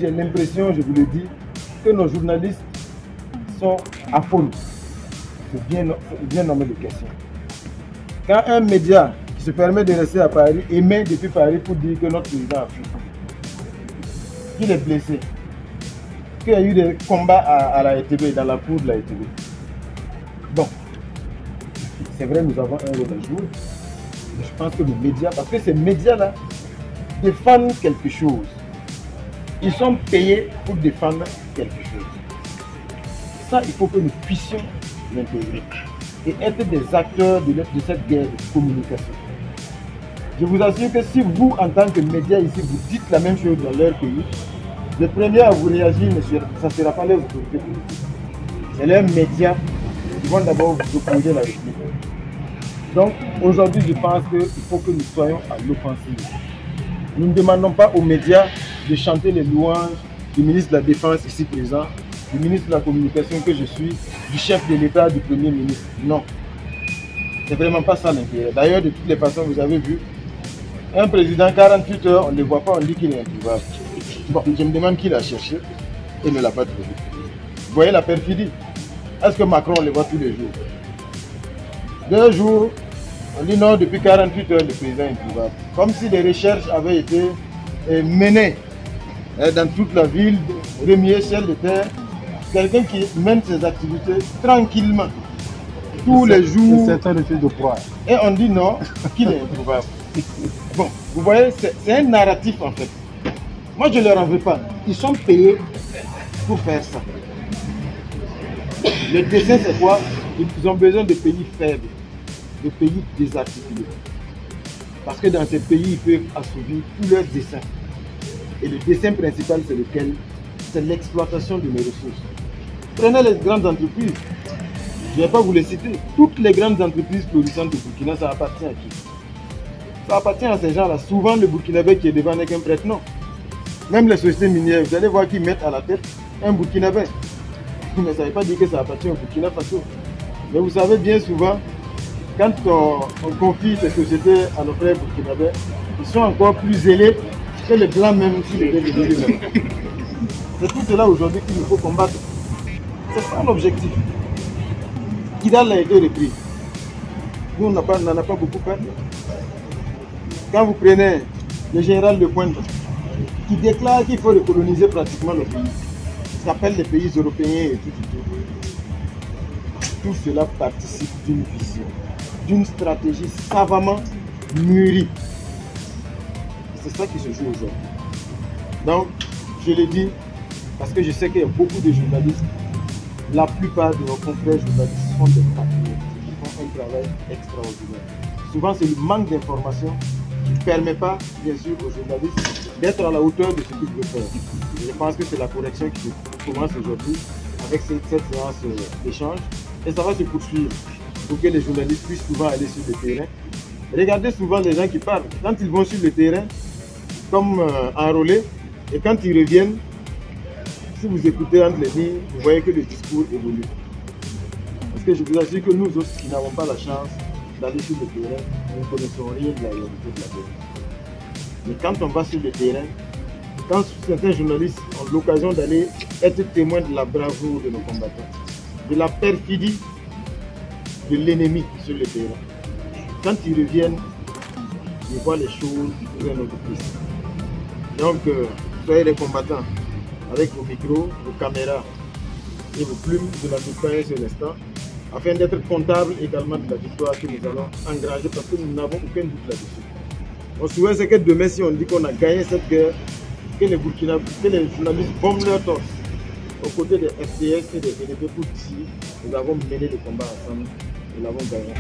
j'ai l'impression, je vous le dis, que nos journalistes sont affolés. C'est bien nommé de question. Quand un média qui se permet de rester à Paris émet depuis Paris pour dire que notre président a fui, qu'il est blessé, qu'il y a eu des combats à la ETB, dans la cour de la ETB. Bon, c'est vrai, nous avons un rôle à jouer. Mais je pense que les médias, parce que ces médias-là défendent quelque chose. Ils sont payés pour défendre quelque chose. Ça, il faut que nous puissions l'intégrer et être des acteurs de cette guerre de communication. Je vous assure que si vous, en tant que médias ici, vous dites la même chose dans leur pays, les premiers à vous réagir, ça ne sera pas les autorités politiques. C'est leurs médias qui vont d'abord vous opposer la République. Donc, aujourd'hui, je pense qu'il faut que nous soyons à l'offensive. Nous ne demandons pas aux médias de chanter les louanges du ministre de la Défense ici présent, du ministre de la Communication que je suis, du chef de l'État, du Premier ministre. Non. C'est vraiment pas ça l'intérêt. D'ailleurs, de toutes les façons, vous avez vu, un président, 48 heures, on ne le voit pas, on dit qu'il est introuvable. Bon, je me demande qui l'a cherché et ne l'a pas trouvé. Vous voyez la perfidie? Est-ce que Macron, on le voit tous les jours? 2 jours, on dit non, depuis 48 heures, le président est introuvable. Comme si des recherches avaient été menées dans toute la ville, remuer ciel de terre. Quelqu'un qui mène ses activités tranquillement, tous les jours. C'est un refus de croire. Et on dit non, qu'il est introuvable. Bon, vous voyez, c'est un narratif en fait. Moi, je ne leur en veux pas. Ils sont payés pour faire ça. Le dessin, c'est quoi? Ils ont besoin de pays faibles, de pays désarticulés. Parce que dans ces pays, ils peuvent assouvir tous leurs desseins. Et le dessin principal, c'est lequel? C'est l'exploitation de nos ressources. Prenez les grandes entreprises. Je ne vais pas vous les citer. Toutes les grandes entreprises florissantes de Burkina, ça appartient à qui? Ça appartient à ces gens-là. Souvent, le Burkinabé qui est devant n'est qu'un prête, non. Même les sociétés minières, vous allez voir qu'ils mettent à la tête un Burkinabé. Mais ça ne veut pas dire que ça appartient au Burkina Faso. Mais vous savez bien souvent, quand on confie ces sociétés à nos frères burkinabés, ils sont encore plus zélés que les blancs même s'ils étaient devenus eux-mêmes. C'est tout cela aujourd'hui qu'il nous faut combattre. C'est ça l'objectif. Kidal a été repris. Nous, on n'en a pas beaucoup perdu. Quand vous prenez le général de Pointe, qui déclare qu'il faut recoloniser pratiquement le pays, ça s'appelle les pays européens et tout. Tout cela participe d'une vision, d'une stratégie savamment mûrie. C'est ça qui se joue aujourd'hui. Donc, je le dis parce que je sais qu'il y a beaucoup de journalistes. La plupart de nos confrères journalistes sont des patriotes qui font un travail extraordinaire. Souvent, c'est le manque d'informations qui ne permet pas, bien sûr, aux journalistes d'être à la hauteur de ce qu'ils veulent faire. Et je pense que c'est la correction qui commence aujourd'hui avec cette séance d'échange. Et ça va se poursuivre pour que les journalistes puissent souvent aller sur le terrain. Regardez souvent les gens qui parlent. Quand ils vont sur le terrain, comme enrôlés, et quand ils reviennent, si vous écoutez entre les lignes, vous voyez que le discours évolue. Parce que je vous assure que nous autres qui n'avons pas la chance d'aller sur le terrain, nous ne connaissons rien de la réalité de la guerre. Mais quand on va sur le terrain, quand certains journalistes ont l'occasion d'aller être témoins de la bravoure de nos combattants, de la perfidie de l'ennemi sur le terrain, quand ils reviennent, ils voient les choses sous un autre prisme. Donc, soyez des combattants avec vos micros, vos caméras et vos plumes de la victoire sur l'instant, afin d'être comptables également de la victoire que nous allons engranger parce que nous n'avons aucun doute là-dessus. On souhaite c'est que demain, si on dit qu'on a gagné cette guerre, que les journalistes bombent leur torse aux côtés des FDS et des VDP pour dire nous avons mené le combat ensemble, nous l'avons gagné.